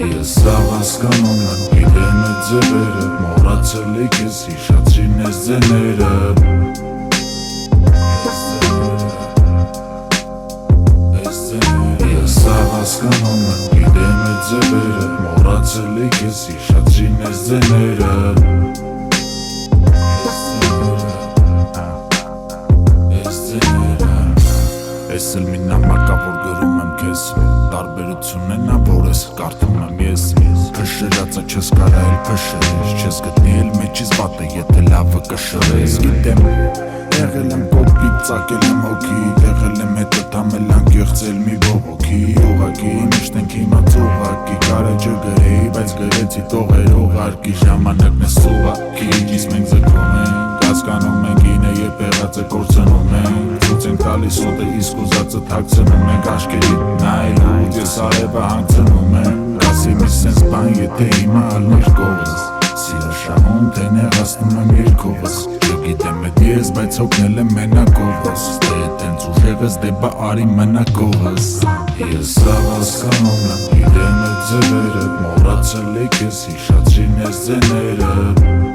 Ես սաղ հասկանում եմ, գիտեմ է ձևերը, մոռացել է քեզ հիշացրին ես ձեները Ես սաղ հասկանում եմ, գիտեմ է ձևերը, մոռացել է քեզ հիշացրին ես ձեները Ես էլ մի նամակա, որ գրում եմ քեզ Տարբերությունն է նա, որ ես կարդում եմ ես Փշրացը չես կարա էլ փշրես Չես գտնի էլ մեջից վատը, եթե լավը կշռես Գիտեմ, եղել եմ կոպիտ, ծակել եմ հոգի Եղել եմ հետը թամել անկեղծել մի բողոքի Ուղակի միշտ ենք իմաց ուղակի Կարեջը գրեի, բայց գրեցի տողեր ուղարկի Ժամանակն է սուղակի, իսկ մենք զգում ենք Հասկանում ենք ինը երբ եղած է կործնում ենք Ցույց ենք տալիս օդը իսկ ուզածը թաքցնում ենք Աշկերի նայելուց ես արևը հանգցնում եմ Կասի մի սենց բան եթե հիմա ալներ կողս Սիրո շահում թե նեղացնում եմ երկովս Չգիտեմ էդ ես բայց հոգնել եմ մենակովս Դե էդ հենց ուժեղս դե բա արի մնակովս Ես սաղ հասկանում եմ իրեն է ձևերը Մոռացել է քեզ հիշացրին ես ձեները